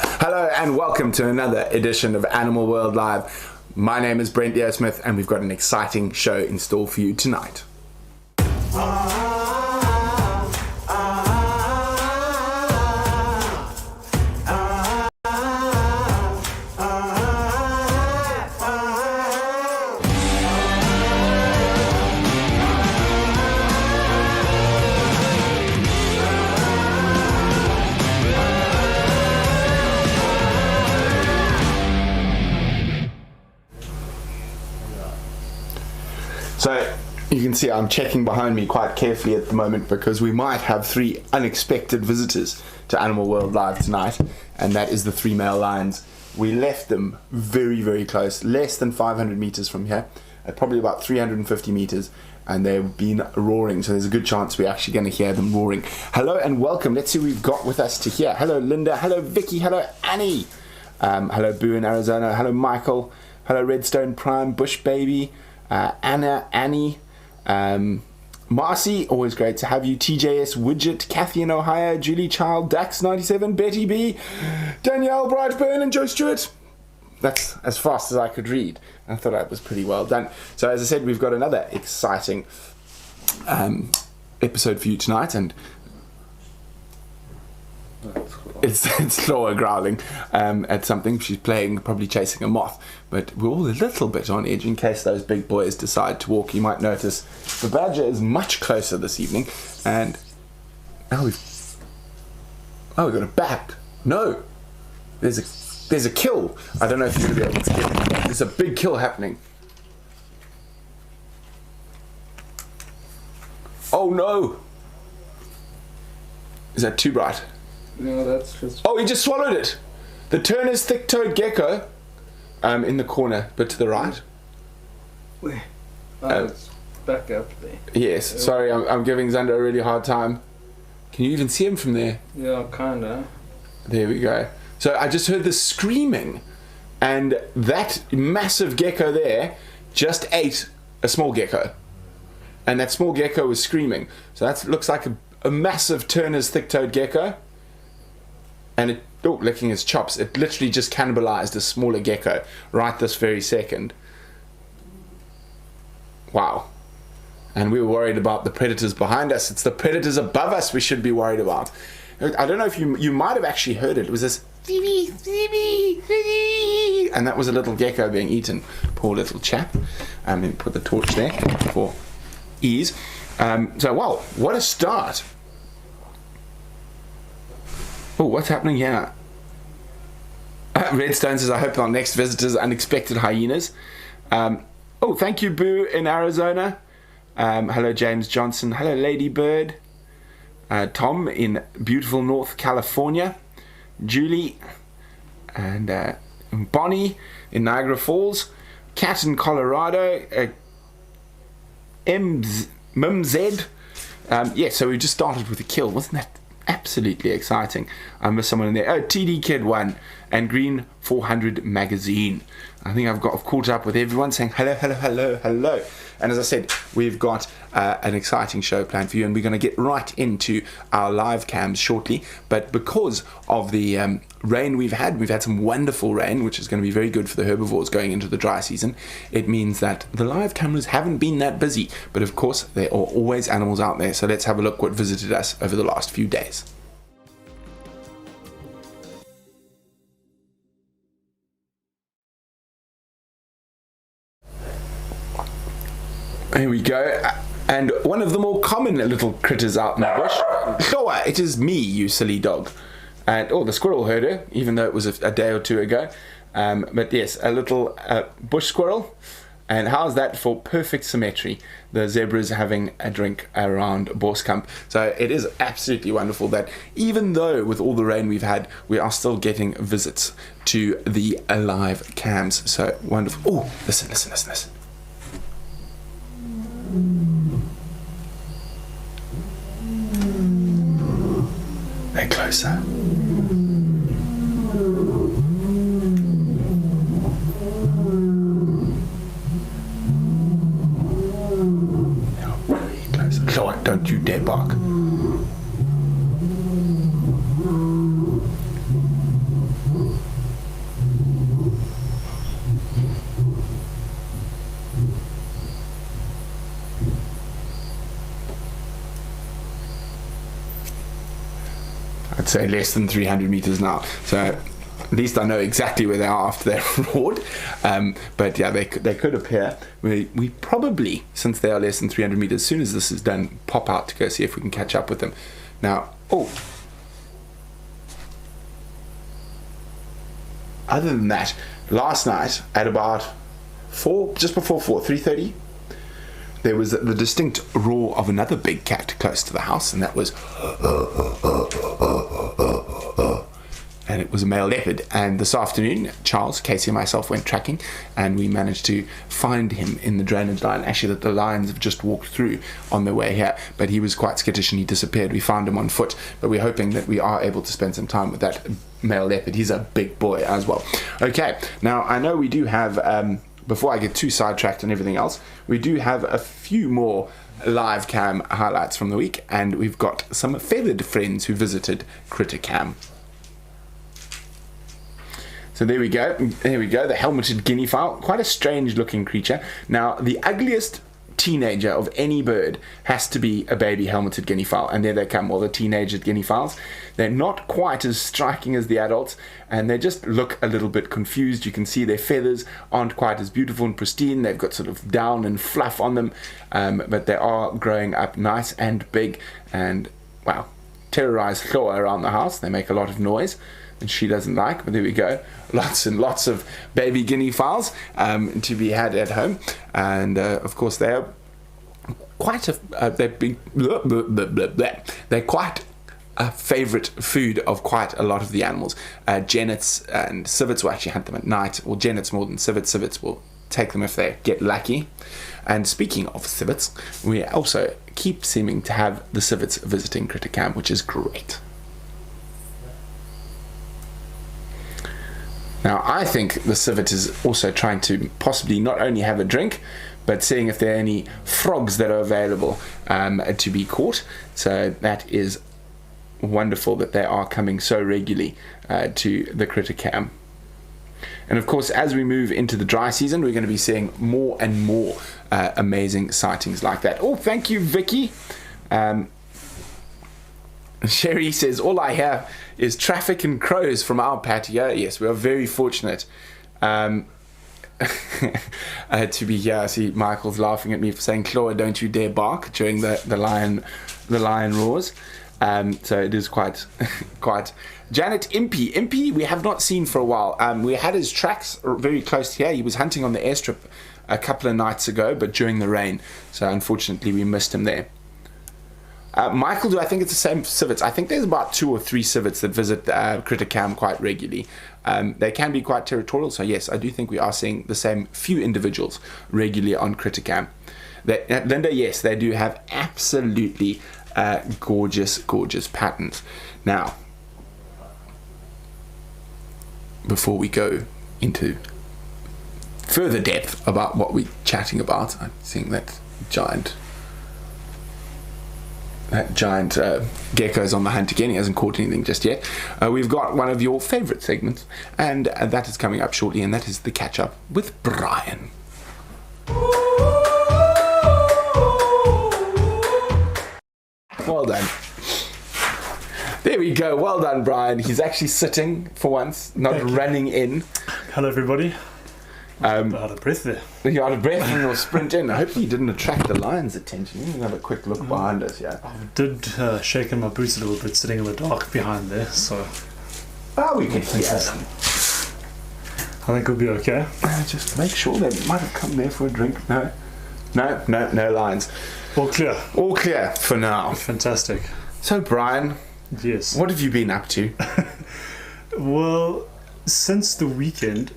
Hello and welcome to another edition of Animal World Live. My name is Brent Leo-Smith and we've got an exciting show in store for you tonight. So you can see I'm checking behind me quite carefully at the moment because we might have three unexpected visitors to Animal World Live tonight, and that is the three male lions. We left them very, very close, less than 500 meters from here, at probably about 350 meters, and they've been roaring, so there's a good chance we're actually going to hear them roaring. Hello and welcome. Let's see who we've got with us to hear. Hello Linda, hello Vicky, hello Annie, hello Boo in Arizona, hello Michael, hello Redstone Prime, Bush Baby, Anna, Annie, Marcy, always great to have you, TJS Widget, Kathy in Ohio, Julie Child, Dax97, Betty B, Danielle Brightburn and Joe Stewart. That's as fast as I could read. I thought that was pretty well done. So as I said, we've got another exciting episode for you tonight, and it's Laura growling at something. She's playing, probably chasing a moth, but we're all a little bit on edge in case those big boys decide to walk. You might notice the badger is much closer this evening, and now we've got a bat. No, there's a kill. I don't know if you're going to be able to get it. There's a big kill happening. Oh no, is that too bright? No, that's just... Oh, he just swallowed it! The Turner's thick-toed gecko in the corner, but to the right. Where? Oh, it's back up there. Yes, sorry, I'm giving Xander a really hard time. Can you even see him from there? Yeah, kinda. There we go. So I just heard the screaming, and that massive gecko there just ate a small gecko. And that small gecko was screaming. So that looks like a massive Turner's thick-toed gecko. And it, licking his chops, it literally just cannibalized a smaller gecko right this very second. Wow. And we were worried about the predators behind us. It's the predators above us we should be worried about. I don't know if you might have actually heard it. It was this, and that was a little gecko being eaten. Poor little chap. Let me put the torch there for ease. So, wow, what a start. Oh, what's happening here? Redstone says, I hope our next visitors are unexpected hyenas. Oh, thank you, Boo in Arizona. Hello, James Johnson. Hello, Ladybird. Tom in beautiful North California. Julie and Bonnie in Niagara Falls. Cat in Colorado. MZ. Yeah, so we just started with a kill. Wasn't that absolutely exciting? I missed someone in there. Oh, TD Kid 1 and Green 400 Magazine. I think I've caught up with everyone saying hello, hello, hello, hello. And as I said, we've got an exciting show planned for you, and we're going to get right into our live cams shortly. But because of the rain we've had some wonderful rain, which is going to be very good for the herbivores going into the dry season. It means that the live cameras haven't been that busy, but of course there are always animals out there. So let's have a look what visited us over the last few days. Here we go, and one of the more common little critters out in the bush. Showa, it is me, you silly dog. And the squirrel heard her, even though it was a day or two ago. But yes, a little bush squirrel. And how's that for perfect symmetry? The zebras having a drink around Boskamp. So it is absolutely wonderful that even though with all the rain we've had, we are still getting visits to the live cams. So wonderful. Oh, listen. They're closer. They're very close. Lord, don't you dare bark. So less than 300 meters now. So at least I know exactly where they are after they're roared. But yeah, they could appear. We probably, since they are less than 300 meters, as soon as this is done, pop out to go see if we can catch up with them. Now, other than that, last night at about 3:30, there was the distinct roar of another big cat close to the house, and that was, and it was a male leopard. And this afternoon, Charles, Casey and myself went tracking, and we managed to find him in the drainage line, actually that the lions have just walked through on their way here, but he was quite skittish and he disappeared. We found him on foot, but we're hoping that we are able to spend some time with that male leopard. He's a big boy as well. Okay, now I know we do have, before I get too sidetracked and everything else, we do have a few more live cam highlights from the week, and we've got some feathered friends who visited Critter Cam. So there we go, the helmeted guinea fowl, quite a strange looking creature. Now, the ugliest teenager of any bird has to be a baby helmeted guinea fowl, and there they come, all the teenage guinea fowls. They're not quite as striking as the adults, and they just look a little bit confused. You can see their feathers aren't quite as beautiful and pristine. They've got sort of down and fluff on them, but they are growing up nice and big, and wow, terrorize Chloe around the house. They make a lot of noise, and she doesn't like, but there we go. Lots and lots of baby guinea fowls to be had at home, and of course they are quite they're quite a favourite food of quite a lot of the animals. Genets and civets will actually hunt them at night, or genets more than civets. Civets will take them if they get lucky. And speaking of civets, we also keep seeming to have the civets visiting Critter Cam, which is great. Now, I think the civet is also trying to possibly not only have a drink, but seeing if there are any frogs that are available to be caught. So that is wonderful that they are coming so regularly to the Critter Cam. And of course, as we move into the dry season, we're going to be seeing more and more amazing sightings like that. Oh, thank you, Vicky. Sherry says, all I hear is traffic and crows from our patio. Yes, we are very fortunate to be here. See, Michael's laughing at me for saying, Chloe, don't you dare bark during the lion roars. So it is quite Janet Impey we have not seen for a while. We had his tracks very close here. He was hunting on the airstrip a couple of nights ago, but during the rain, so unfortunately we missed him there. Michael, do I think it's the same civets? I think there's about 2 or 3 civets that visit Critter Cam quite regularly. They can be quite territorial, so yes, I do think we are seeing the same few individuals regularly on Critter Cam. Linda, yes, they do have absolutely gorgeous patterns. Now, before we go into further depth about what we're chatting about, I think that giant gecko's on the hunt again. He hasn't caught anything just yet. We've got one of your favourite segments, and that is coming up shortly, and that is the catch up with Brian. Well done. There we go. Well done, Brian. He's actually sitting for once, not running in. Hello, everybody. Out of breath there. You're out of breath and you'll sprint in. Hopefully you didn't attract the lion's attention. You can have a quick look behind us, yeah. I did shake in my boots a little bit sitting in the dark behind there, so... Oh, we can hear them. I think we'll be okay. Just make sure they might have come there for a drink. No lions. All clear. All clear for now. Fantastic. So, Brian. Yes. What have you been up to? Well, since the weekend,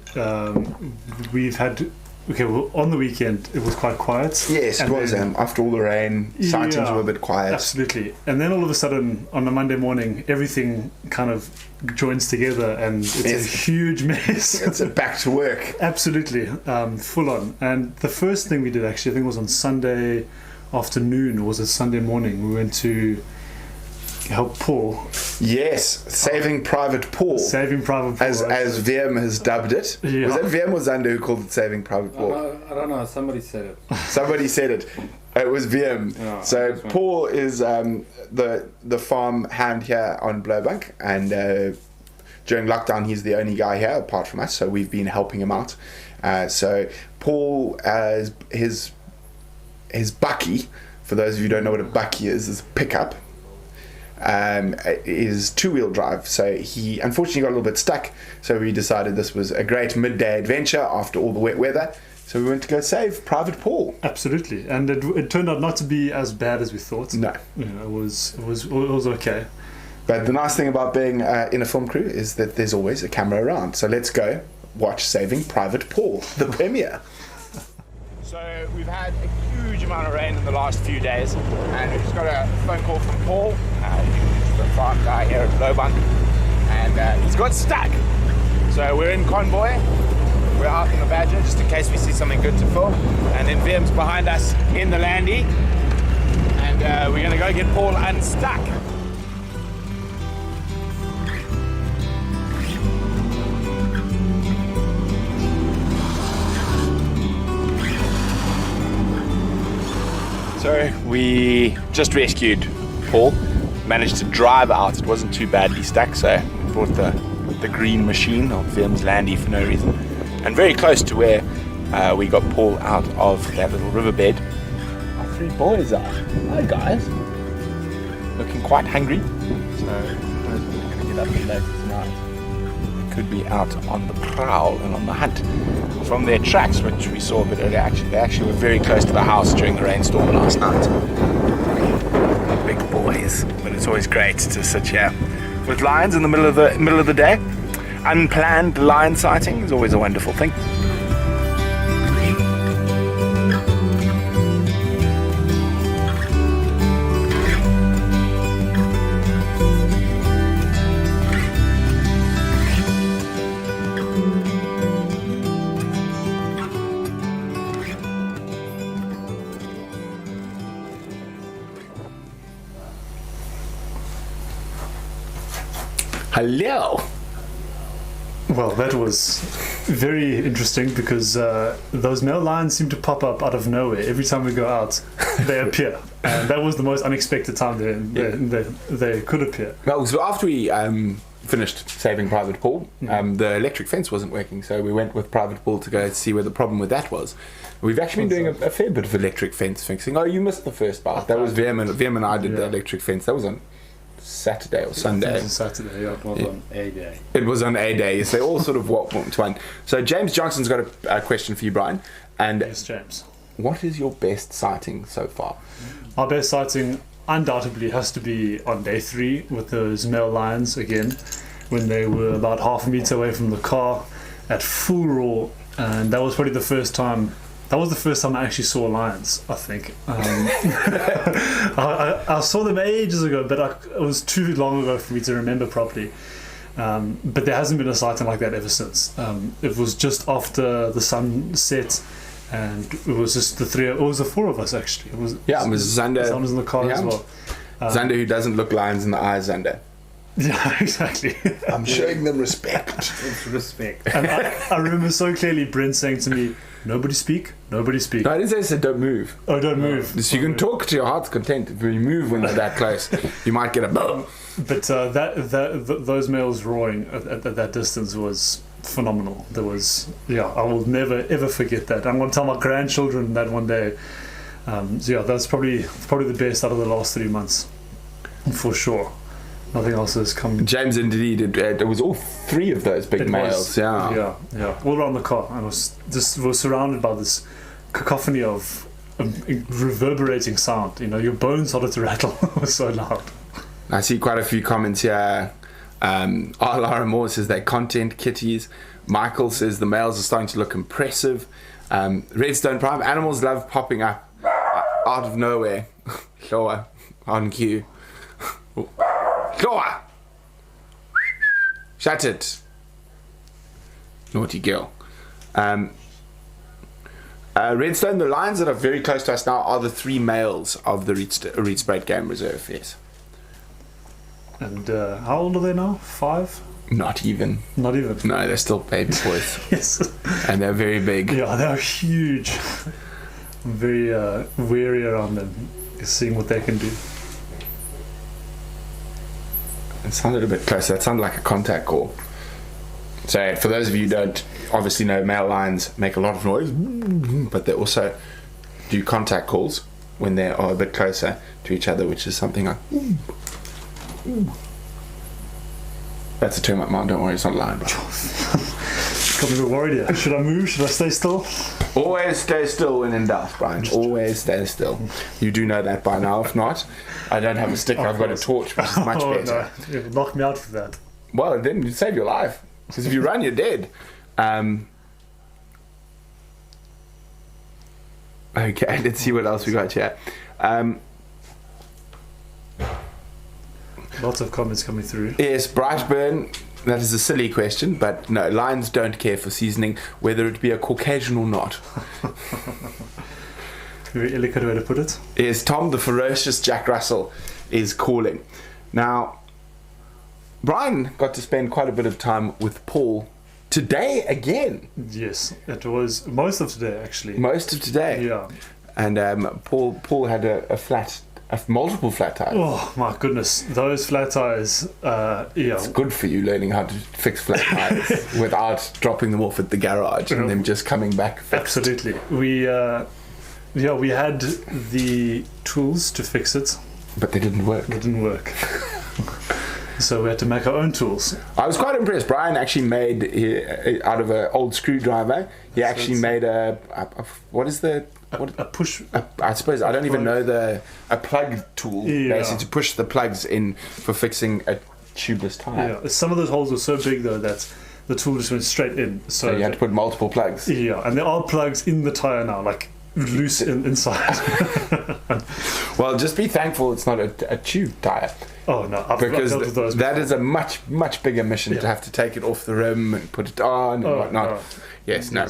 we've had... Okay, well, on the weekend, it was quite quiet. Yes, it was. After all the rain, sightings were a bit quiet. Absolutely. And then all of a sudden, on a Monday morning, everything kind of joins together and it's a huge mess. It's a back to work. Absolutely. Full on. And the first thing we did, actually, I think it was on Sunday afternoon, or was it Sunday morning, we went to help Paul. Yes, Saving Private Paul. Saving Private Paul. As Wium has dubbed it. Yeah. Was that Wium or Zander who called it Saving Private Paul? I don't know. Somebody said it. Somebody said it. It was Wium. Oh, So Paul is the farm hand here on Blowbank, and during lockdown he's the only guy here apart from us, so we've been helping him out. So Paul, his bucky, for those of you who don't know what a bucky is a pickup, is two-wheel drive. So he unfortunately got a little bit stuck, so we decided this was a great midday adventure after all the wet weather. So we went to go save Private Paul. Absolutely, and it turned out not to be as bad as we thought. No, it was okay. But the nice thing about being in a film crew is that there's always a camera around. So let's go watch Saving Private Paul, the premiere. So we've had a huge amount of rain in the last few days, and we just got a phone call from Paul, the farm guy here at Blowbank, and he's got stuck. So we're in convoy. We're out in the Badger just in case we see something good to film, and then Wium's behind us in the Landy, and we're gonna go get Paul unstuck. So we just rescued Paul, managed to drive out. It wasn't too badly stuck, so we brought the green machine of Wium's Landy for no reason, and very close to where we got Paul out of that little riverbed. Our three boys are. Hi guys. Looking quite hungry. So we're going to get up a bit later tonight. Could be out on the prowl and on the hunt. From their tracks, which we saw a bit earlier, they actually were very close to the house during the rainstorm last night. Big boys. But it's always great to sit here with lions in the middle of the day. Unplanned lion sighting is always a wonderful thing. Hello. Well, that was very interesting because those male lions seem to pop up out of nowhere every time we go out. They appear, and that was the most unexpected time they could appear. Well, so after we finished saving Private Paul, the electric fence wasn't working, so we went with Private Paul to go see where the problem with that was. We've actually been doing a fair bit of electric fence fixing. Oh, you missed the first part. That was Wium and I did the electric fence. That was on Saturday or Sunday. It was Saturday, yeah. It was on A day. It was on A day. So they all sort of walked to one. So James Johnson's got a question for you, Brian. And yes, James. What is your best sighting so far? Our best sighting undoubtedly has to be on day 3 with those male lions again, when they were about half a meter away from the car at full roar, and that was probably the first time. That was the first time I actually saw lions, I think. I saw them ages ago, but it was too long ago for me to remember properly. But there hasn't been a sighting like that ever since. It was just after the sun set, and it was just the 4 of us actually. It was Zander. Zander was in the car as well. Zander, who doesn't look lions in the eyes, Zander. Yeah, exactly. I'm showing them respect. It's respect. And I remember so clearly Brent saying to me, "Nobody speak, nobody speak." No, I didn't say so, don't move. Oh, don't move. So you can talk to your heart's content. If you move when they're that close, you might get a boom. But those males roaring at that distance was phenomenal. There was, I will never ever forget that. I'm going to tell my grandchildren that one day. So that's probably the best out of the last 3 months, for sure. Nothing else has come. James, indeed, it was all 3 of those big males. Yeah, all around the car. I was surrounded by this cacophony of reverberating sound. Your bones started to rattle. It was so loud. I see quite a few comments here. Lara Moore says they're content kitties. Michael says the males are starting to look impressive. Redstone Prime, animals love popping up out of nowhere. Lower on cue. Lower! Shut it. Naughty girl. Redstone, the lions that are very close to us now are the 3 males of the Rietsbraak Game Reserve, yes. And how old are they now? 5? Not even. Not even? No, they're still baby boys. Yes. And they're very big. Yeah, they're huge. I'm very wary around them, seeing what they can do. It sounded a bit close. That sounded like a contact call. So for those of you who don't obviously know, male lions make a lot of noise, but they also do contact calls when they are a bit closer to each other, which is something like that's a term up mine, don't worry, it's not a lion, bro. Got me a bit worried here. Should I move? Should I stay still? Always stay still when in doubt, Brian. Always stay still. You do know that by now. If not, I don't have a stick. I've got a torch, which is much better. No. You'll knock me out for that. Well, then you save your life. Because if you run, you're dead. Okay, let's see what else we got here. Lots of comments coming through. Yes, Brightburn. That is a silly question, but no, lions don't care for seasoning, whether it be a Caucasian or not. Very eloquent way to put it. Yes, Tom, the ferocious Jack Russell, is calling. Now, Brian got to spend quite a bit of time with Paul today again. Yes, it was most of today, actually. Most of today. Yeah. And Paul had multiple flat tires. Oh my goodness, those flat tires. Yeah. It's good for you learning how to fix flat tires without dropping them off at the garage and them just coming back fixed. Absolutely. We had the tools to fix it, but they didn't work. It didn't work. So we had to make our own tools. I was quite impressed. Brian actually made, out of an old screwdriver, he actually made a push. I suppose I don't even know a plug tool, basically to push the plugs in for fixing a tubeless tire. Yeah, some of those holes were so big though that the tool just went straight in. So you had to put multiple plugs. Yeah, and there are plugs in the tire now, like loose inside. Well, just be thankful it's not a tube tire. Oh no, because that is a much bigger mission to have to take it off the rim and put it on and whatnot. No. Yes, no.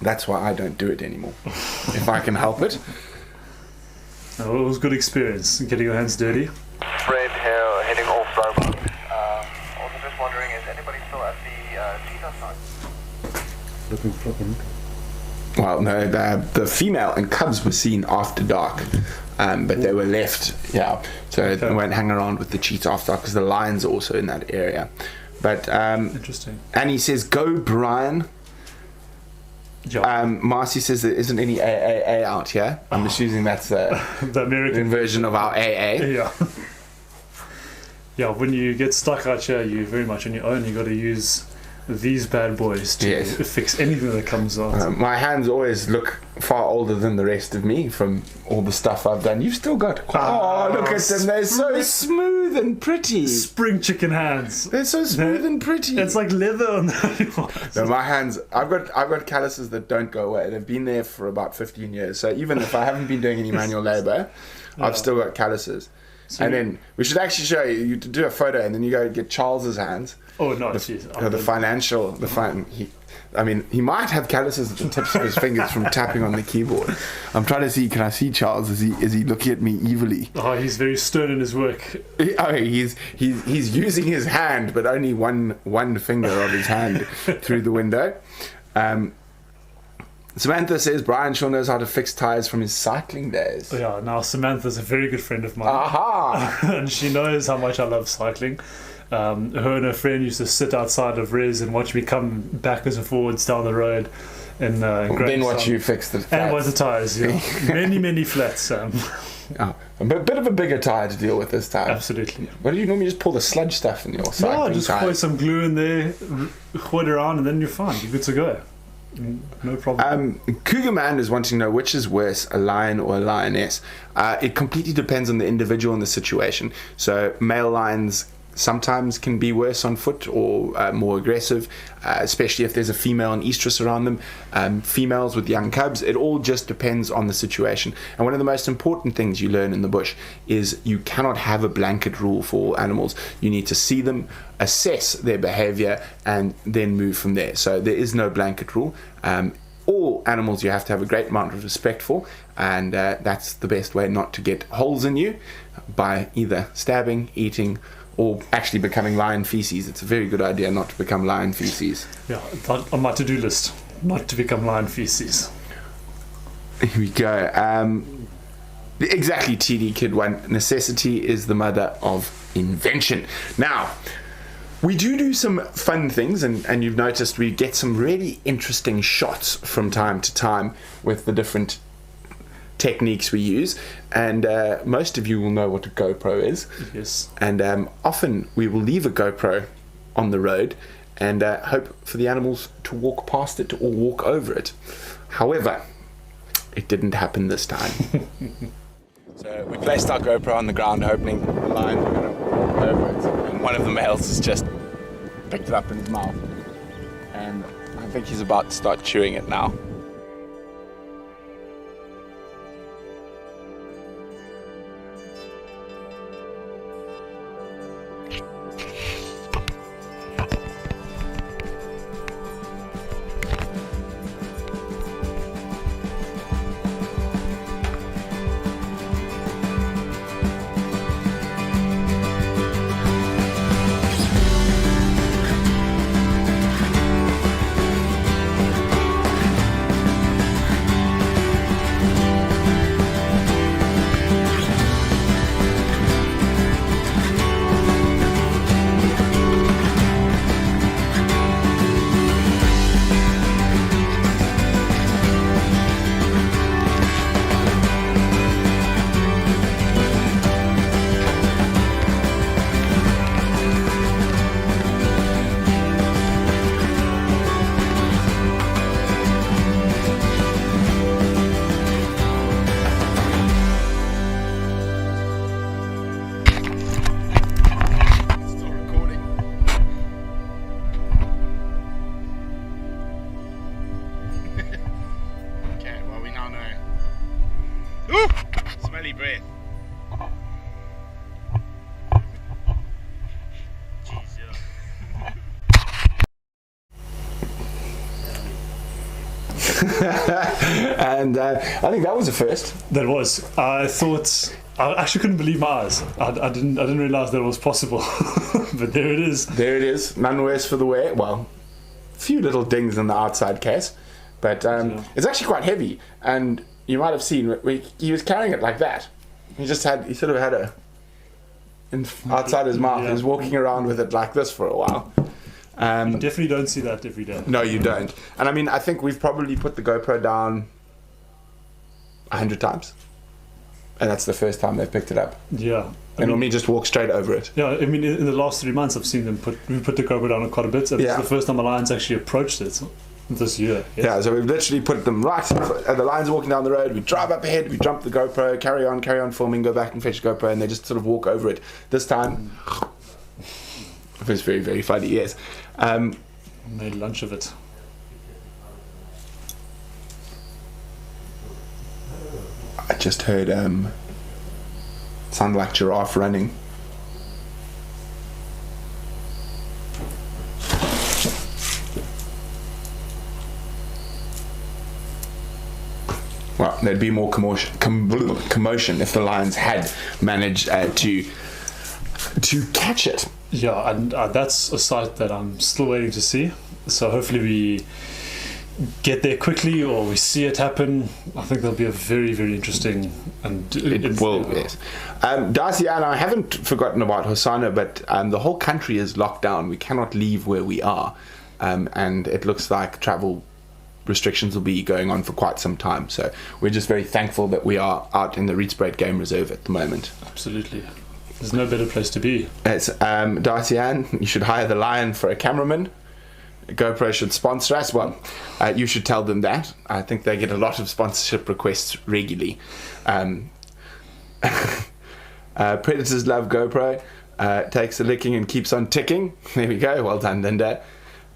That's why I don't do it anymore, if I can help it. No, it was a good experience getting your hands dirty. Fred here, heading off Bravo. Also just wondering, is anybody still at the cheetah site? Looking for them. Well, no, the female and cubs were seen after dark, but they were left, so they won't hang around with the cheetah after dark because the lions are also in that area. But interesting. Annie says, "Go, Brian." Marcy says there isn't any AAA out here. I'm assuming that's the American version of our AA. Yeah. Yeah, when you get stuck out here, you're very much on your own. You got to use these bad boys to fix anything that comes out. My hands always look far older than the rest of me from all the stuff I've done. You've still got look at them, they're so smooth and pretty. Spring chicken hands. They're so smooth and pretty. It's like leather on the No, my hands, I've got calluses that don't go away. They've been there for about 15 years, so even if I haven't been doing any manual labor, I've still got calluses. So and then we should actually show you to do a photo, and then you go get Charles's hands. Oh no! He might have calluses at the tips of his fingers from tapping on the keyboard. I'm trying to see. Can I see Charles? Is he looking at me evilly? Oh, he's very stern in his work. He's using his hand, but only one finger of his hand through the window. Samantha says Brian sure knows how to fix tires from his cycling days. Yeah, now Samantha's a very good friend of mine. Aha! And she knows how much I love cycling. Her and her friend used to sit outside of Res and watch me come backwards and forwards down the road. And then watch you fix the flats. And watch the tires, yeah. many flats. A bit of a bigger tire to deal with this time. Absolutely. What do you normally just pull the sludge stuff in your cycling just tires? put some glue in there, hood around, and then you're fine. You're good to go. No problem. Cougar Man is wanting to know which is worse, a lion or a lioness. It completely depends on the individual and the situation. So male lions sometimes can be worse on foot or more aggressive, especially if there's a female and estrus around them. Females with young cubs, it all just depends on the situation. And one of the most important things you learn in the bush is you cannot have a blanket rule for all animals. You need to see them, assess their behavior, and then move from there. So there is no blanket rule. All animals you have to have a great amount of respect for, and that's the best way not to get holes in you by either stabbing, eating, or actually becoming lion feces. It's a very good idea not to become lion feces. Yeah, on my to-do list, not to become lion feces. Here we go. Exactly, TD Kid 1. Necessity is the mother of invention. Now, we do some fun things, and you've noticed we get some really interesting shots from time to time with the different techniques we use, and most of you will know what a GoPro is. Yes. And often we will leave a GoPro on the road and hope for the animals to walk past it or walk over it. However, it didn't happen this time. So we placed our GoPro on the ground, hoping the lions were going to walk over it, and one of the males has just picked it up in his mouth, and I think he's about to start chewing it now. Smelly breath. Jeez, yeah. And I think that was a first. That was. I thought. I actually couldn't believe my eyes. I didn't realize that it was possible. But there it is. There it is. None worse for the wear. Well, a few little dings in the outside case, but it's actually quite heavy. And you might have seen he was carrying it like that. He sort of had a outside his mouth. Yeah. He was walking around with it like this for a while. You definitely don't see that every day. No, you don't. And I mean, I think we've probably put the GoPro down 100 times, and that's the first time they've picked it up. Yeah. And normally just walk straight over it. Yeah, I mean, in the last 3 months, I've seen them put the GoPro down quite a bit. And Yeah. It's the first time a lion's actually approached it this year. Yes. Yeah, so we've literally put them right. The lions are walking down the road. We drive up ahead. We jump the GoPro, carry on filming, go back and fetch the GoPro, and they just sort of walk over it. This time, it was very, very funny. Yes. Made lunch of it. I just heard sound like giraffe running. Well, there'd be more commotion if the lions had managed to catch it. Yeah, and that's a sight that I'm still waiting to see. So hopefully we get there quickly, or we see it happen. I think that'll be a very, very interesting and It will, yes. Darcy and I haven't forgotten about Hosanna, but the whole country is locked down. We cannot leave where we are, and it looks like travel restrictions will be going on for quite some time. So we're just very thankful that we are out in the Rietsbraid Game Reserve at the moment. Absolutely. There's no better place to be. It's, Darcy Ann, you should hire the Lion for a cameraman. GoPro should sponsor us. Well, you should tell them that. I think they get a lot of sponsorship requests regularly. Predators love GoPro. Takes a licking and keeps on ticking. There we go. Well done, Linda.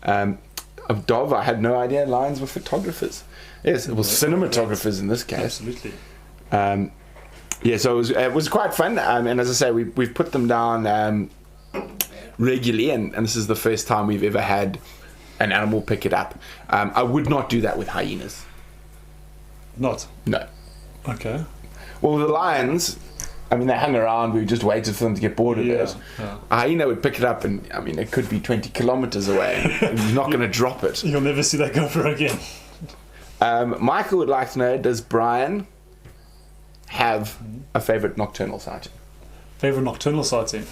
Of Dov, I had no idea lions were photographers. Yes, it was cinematographers in this case. Absolutely. Yeah, so it was quite fun. And as I say, we've put them down regularly, and this is the first time we've ever had an animal pick it up. I would not do that with hyenas. Not? No. Okay. Well, the lions, I mean, they hung around. We just waited for them to get bored of it. Yeah. A hyena would pick it up, and I mean, it could be 20 kilometers away. He's not going to drop it. You'll never see that GoPro again. Michael would like to know, does Brian have a favourite nocturnal sighting? Favorite nocturnal sighting?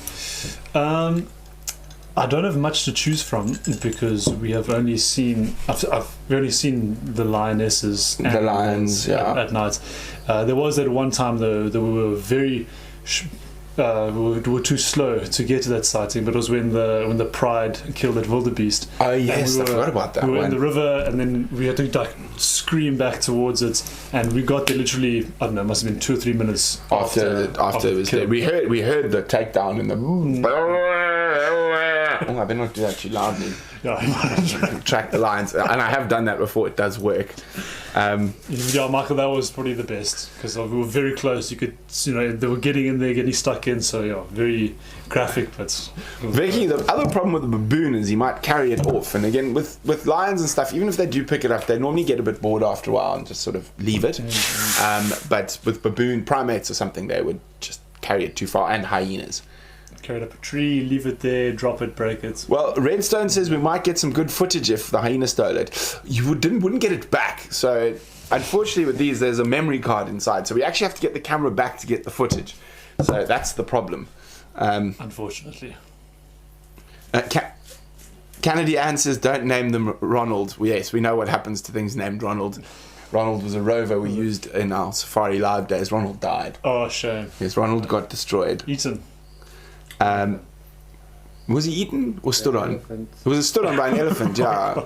I don't have much to choose from because we have only seen the lionesses and The lions, yeah. at night. There was that one time though that we were very we were too slow to get to that sighting, but it was when the Pride killed that wildebeest. Oh yes, I forgot about that We were one. in the river, and then we had to like scream back towards it, and we got there literally, I don't know, it must have been 2 or 3 minutes after it was kill. dead. We heard the takedown in the. Oh, I better not do that too loudly. Yeah. Track the lines, and I have done that before. It does work. Yeah, Michael, that was probably the best because we were very close. You could, they were getting in there, getting stuck in. So yeah, very graphic. But Vicky, the other problem with the baboon is he might carry it off. And again, with lions and stuff, even if they do pick it up, they normally get a bit bored after a while and just sort of leave it. But with baboon primates or something, they would just carry it too far, and hyenas. Carry it up a tree, leave it there, drop it, break it. Well, Redstone says we might get some good footage if the hyena stole it. You wouldn't get it back. So unfortunately with these, there's a memory card inside. So we actually have to get the camera back to get the footage. So that's the problem. Unfortunately. Kennedy Ann says don't name them Ronald. Yes, we know what happens to things named Ronald. Ronald was a rover we used in our Safari Live days. Ronald died. Oh, shame. Yes, Ronald got destroyed. Eaten. Was he eaten or stood on? Elephant. Was it stood on by an elephant? Yeah.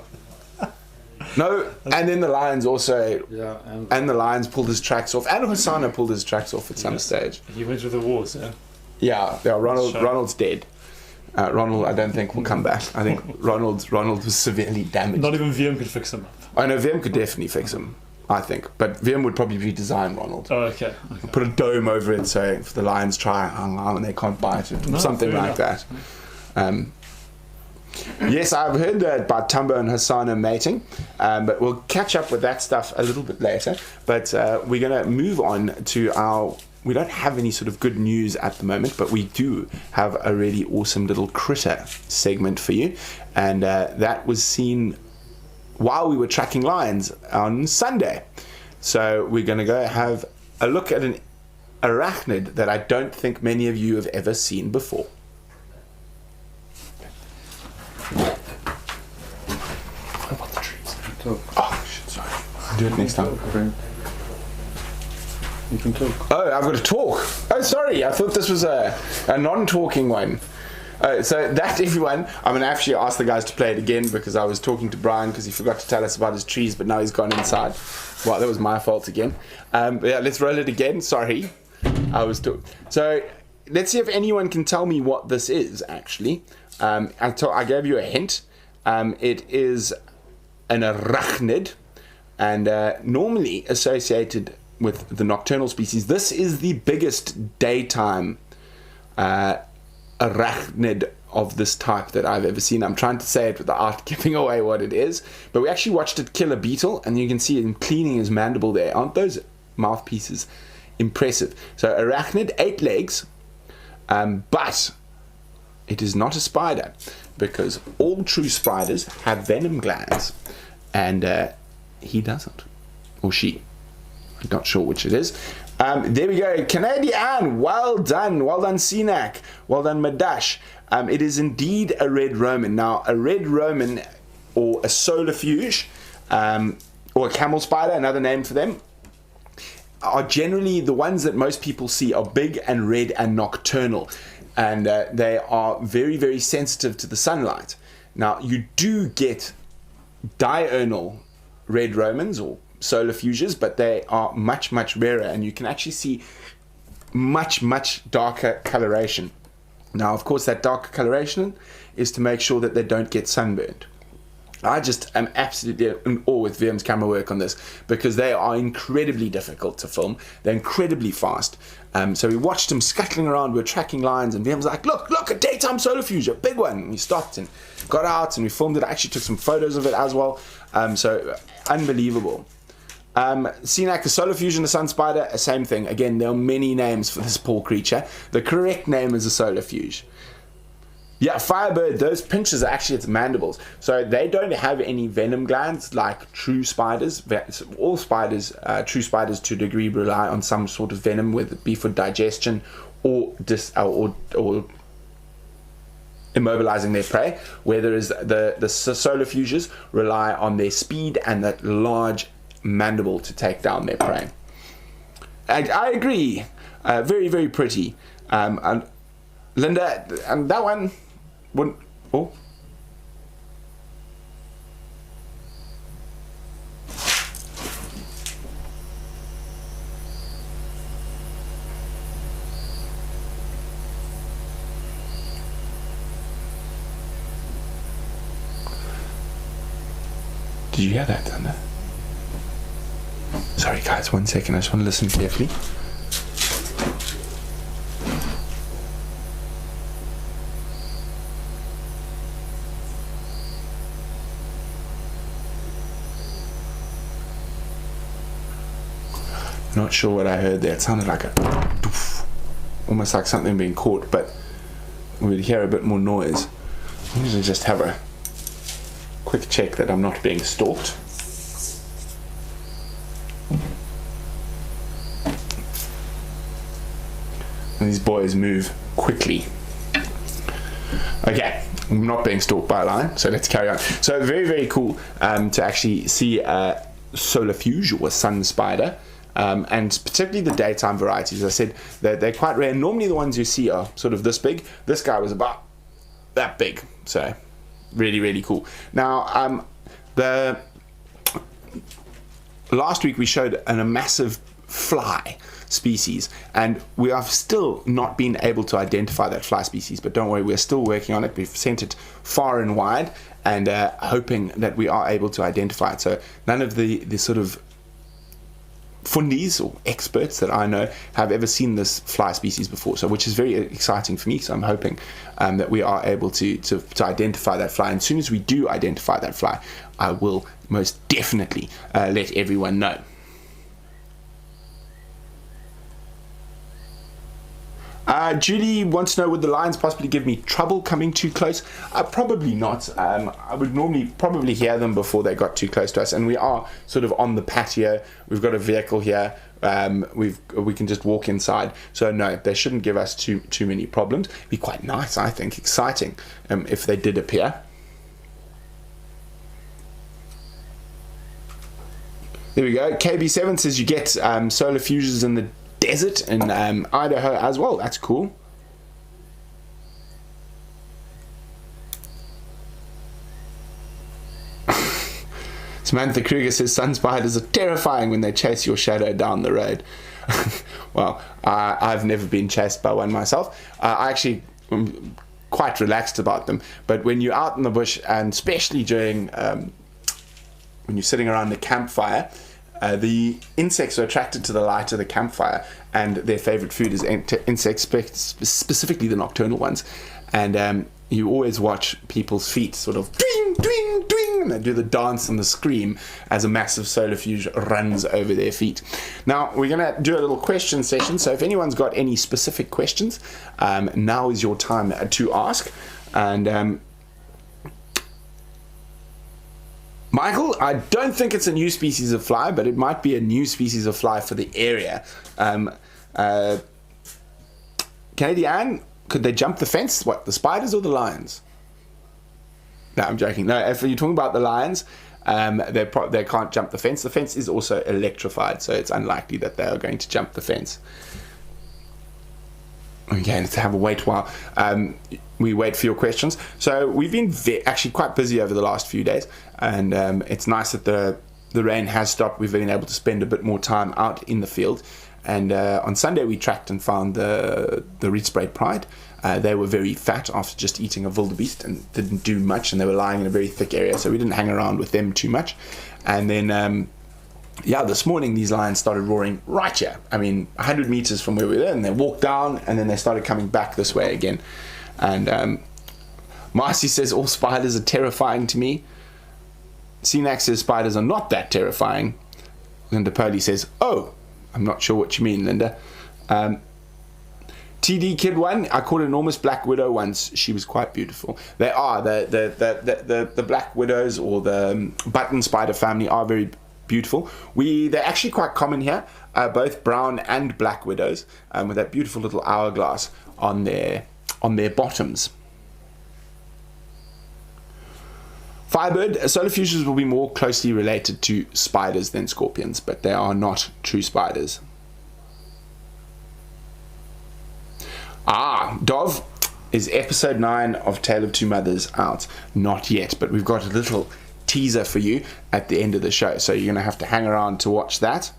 No, and then the lions also, Yeah, and the lions pulled his tracks off, and Hosanna pulled his tracks off at some stage. He went to the wars, yeah. Yeah. Sure. Ronald's dead. Ronald, I don't think will come back. I think Ronald was severely damaged. Not even VM could fix him up. I know VM could definitely fix him, I think, but VM would probably redesign Ronald. Oh, okay. Put a dome over it so if the lions try and they can't bite it, No, something fair like enough. that. Yes, I've heard about Tumbo and Hosanna mating, but we'll catch up with that stuff a little bit later. But we're going to move on to our... We don't have any sort of good news at the moment, but we do have a really awesome little critter segment for you. And that was seen while we were tracking lions on Sunday. So we're going to go have a look at an arachnid that I don't think many of you have ever seen before. What about the trees? Talk. Oh, shit, sorry. Do it next time. Brent. You can talk. Oh, I've got to talk. Oh, sorry. I thought this was a non-talking one. So that, everyone, I'm going to actually ask the guys to play it again because I was talking to Brian because he forgot to tell us about his trees, but now he's gone inside. Well, that was my fault again. But yeah, let's roll it again. Sorry. So let's see if anyone can tell me what this is, actually. I gave you a hint. It is an arachnid, and normally associated with the nocturnal species. This is the biggest daytime arachnid of this type that I've ever seen. I'm trying to say it without giving away what it is, but we actually watched it kill a beetle, and you can see him cleaning his mandible there. Aren't those mouthpieces impressive? So arachnid, 8 legs, but it is not a spider, because all true spiders have venom glands, and he doesn't, or she. I'm not sure which it is. There we go. Canadian. Well done, Sinak. Well done, Madash. It is indeed a red Roman. Now, a red Roman, or a solarfuge, or a camel spider, another name for them, are generally the ones that most people see are big and red and nocturnal. And they are very, very sensitive to the sunlight. Now, you do get diurnal red Romans, or solar fuges, but they are much, much rarer, and you can actually see much, much darker coloration. Now, of course, that darker coloration is to make sure that they don't get sunburned. I just am absolutely in awe with VM's camera work on this, because they are incredibly difficult to film. They're incredibly fast. So we watched them scuttling around. We were tracking lions, and VM's like, look, a daytime solar fuge, a big one. And we stopped and got out, and we filmed it. I actually took some photos of it as well. So unbelievable. Sinak, a solar fusion, a sun spider, a same thing. Again, there are many names for this poor creature. The correct name is a solar fuge. Yeah, Firebird, those pinchers are actually its mandibles. So they don't have any venom glands like true spiders. All spiders, true spiders to a degree, rely on some sort of venom, whether it be for digestion or immobilizing their prey, whereas the solar fuses rely on their speed and that large mandible to take down their prey. I agree. Very, very pretty. And Linda, and that one wouldn't. Oh. Did you hear that, Linda? Sorry, guys, 1 second. I just want to listen carefully. Not sure what I heard there. It sounded like a doof, almost like something being caught, but we'd hear a bit more noise. I'm going to just have a quick check that I'm not being stalked. And these boys move quickly. Okay, I'm not being stalked by a lion, so let's carry on. So very, very cool to actually see a solar fuge or a sun spider. And particularly the daytime varieties. As I said, they're quite rare. Normally the ones you see are sort of this big. This guy was about that big. So really, really cool. Now, the last week we showed a massive fly species, and we have still not been able to identify that fly species, but don't worry, we're still working on it. We've sent it far and wide and hoping that we are able to identify it. So none of the sort of fundies or experts that I know have ever seen this fly species before, so which is very exciting for me. So I'm hoping that we are able to identify that fly, and as soon as we do identify that fly, I will most definitely let everyone know. Julie wants to know, would the lions possibly give me trouble coming too close? Probably not. I would normally probably hear them before they got too close to us, and we are sort of on the patio. We've got a vehicle here. We can just walk inside, so no, they shouldn't give us too many problems. It'd be quite nice, I think, exciting if they did appear. There we go. KB7 says you get solar fuses in the desert in Idaho as well. That's cool. Samantha Kruger says sun spiders are terrifying when they chase your shadow down the road. Well, I've never been chased by one myself. I actually am quite relaxed about them, but when you're out in the bush, and especially during when you're sitting around the campfire, the insects are attracted to the light of the campfire, and their favorite food is insects, specifically the nocturnal ones. And you always watch people's feet sort of dwing, dwing, dwing, and they do the dance and the scream as a massive solar fuse runs over their feet. Now, we're going to do a little question session, so if anyone's got any specific questions, now is your time to ask. And Michael, I don't think it's a new species of fly, but it might be a new species of fly for the area. Canadian, could they jump the fence? What, the spiders or the lions? No, I'm joking. No, if you're talking about the lions, they can't jump the fence. The fence is also electrified, so it's unlikely that they are going to jump the fence. Okay, let's have a wait while we wait for your questions. So we've been actually quite busy over the last few days, and it's nice that the rain has stopped. We've been able to spend a bit more time out in the field, and on Sunday we tracked and found the Rietsbraid Pride. They were very fat after just eating a wildebeest and didn't do much, and they were lying in a very thick area, so we didn't hang around with them too much. And then this morning these lions started roaring right here. I mean, 100 meters from where we were, and they walked down, and then they started coming back this way again. And Marcy says all spiders are terrifying to me. Cenax says spiders are not that terrifying. Linda Purley says, oh, I'm not sure what you mean, Linda. TD Kid one, I caught an enormous black widow once. She was quite beautiful. They are the black widows, or the button spider family, are very beautiful. They're actually quite common here, both brown and black widows, with that beautiful little hourglass on their bottoms. Firebird, solar fuchsias will be more closely related to spiders than scorpions, but they are not true spiders. Dov, is episode 9 of Tale of Two Mothers out? Not yet, but we've got a little teaser for you at the end of the show, so you're going to have to hang around to watch that.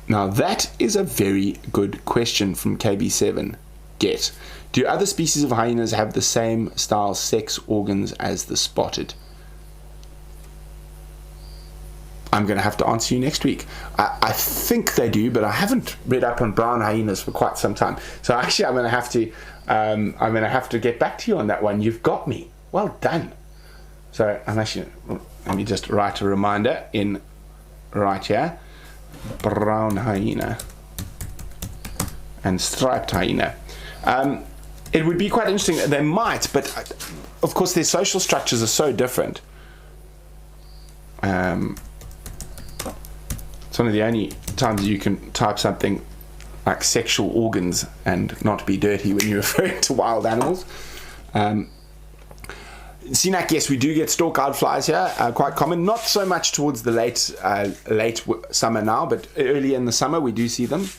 Now that is a very good question from KB7. Do other species of hyenas have the same style sex organs as the spotted? I'm going to have to answer you next week. I think they do, but I haven't read up on brown hyenas for quite some time. So actually, I'm going to have to get back to you on that one. You've got me. Well done. So let me just write a reminder in right here. Brown hyena and striped hyena. It would be quite interesting. They might, but of course their social structures are so different. It's one of the only times you can type something like sexual organs and not be dirty when you're referring to wild animals. Sinak, yes, we do get stalk-eyed flies here, quite common. Not so much towards the late summer now, but early in the summer we do see them.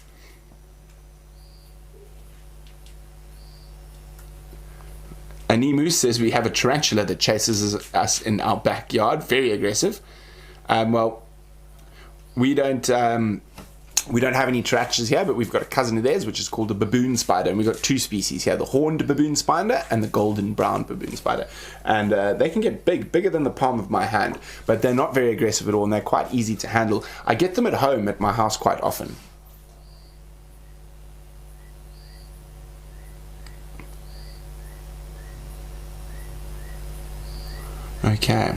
Animu says we have a tarantula that chases us in our backyard, very aggressive. Well, we don't have any tarantulas here, but we've got a cousin of theirs which is called a baboon spider, and we've got 2 species here, the horned baboon spider and the golden brown baboon spider, and they can get bigger than the palm of my hand, but they're not very aggressive at all, and they're quite easy to handle. I get them at home at my house quite often. Okay.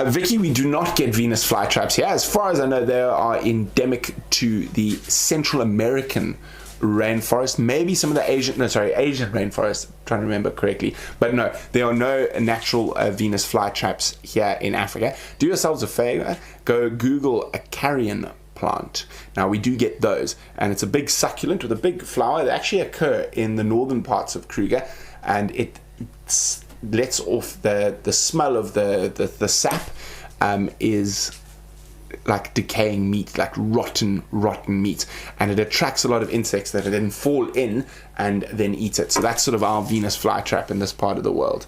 Vicky, we do not get Venus flytraps here. As far as I know, they are endemic to the Central American rainforest. Maybe some of the Asian rainforest, trying to remember correctly. But no, there are no natural Venus flytraps here in Africa. Do yourselves a favor, go Google a carrion plant. Now we do get those, and it's a big succulent with a big flower. They actually occur in the northern parts of Kruger, and it lets off the smell of the sap is like decaying meat, like rotten meat, and it attracts a lot of insects that then fall in and then eat it. So that's sort of our Venus flytrap in this part of the world.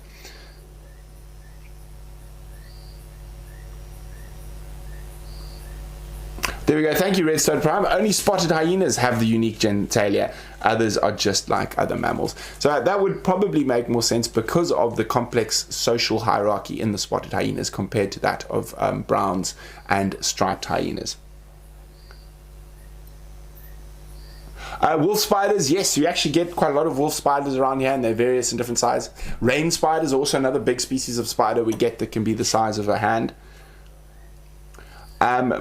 There we go. Thank you, Redstone Prime. Only spotted hyenas have the unique genitalia. Others are just like other mammals. So that would probably make more sense because of the complex social hierarchy in the spotted hyenas compared to that of browns and striped hyenas. Wolf spiders, yes, you actually get quite a lot of wolf spiders around here, and they're various and different sizes. Rain spiders are also another big species of spider we get that can be the size of a hand.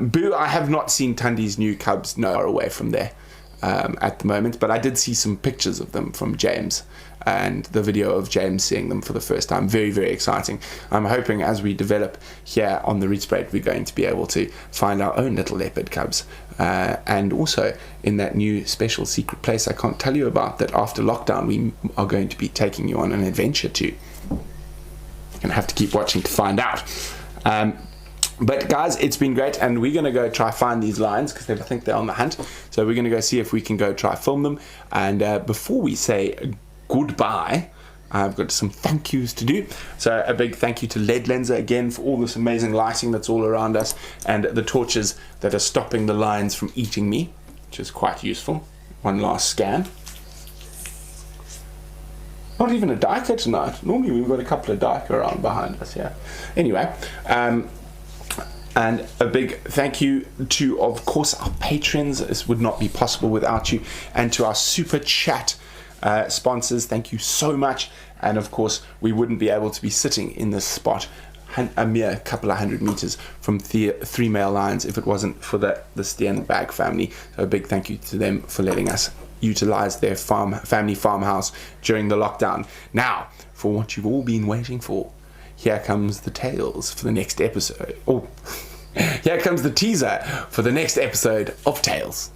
Boo, I have not seen Tundi's new cubs far away from there at the moment, but I did see some pictures of them from James and the video of James seeing them for the first time. Very, very exciting. I'm hoping as we develop here on the Rietspraat, we're going to be able to find our own little leopard cubs, and also in that new special secret place I can't tell you about, that after lockdown we are going to be taking you on an adventure to. You're going to have to keep watching to find out. But guys, it's been great, and we're going to go try find these lions because I think they're on the hunt. So we're going to go see if we can go try film them. And before we say goodbye, I've got some thank yous to do. So a big thank you to LED Lenser again for all this amazing lighting that's all around us, and the torches that are stopping the lions from eating me, which is quite useful. One last scan. Not even a diker tonight. Normally we've got a couple of diker around behind us here. Anyway, and a big thank you to, of course, our patrons. This would not be possible without you. And to our super chat sponsors, thank you so much. And of course, we wouldn't be able to be sitting in this spot a mere couple of 100 meters from the 3 male lines if it wasn't for the Steenberg family. So a big thank you to them for letting us utilize their family farmhouse during the lockdown. Now, for what you've all been waiting for, here comes the tales for the next episode. Oh, here comes the teaser for the next episode of Tales.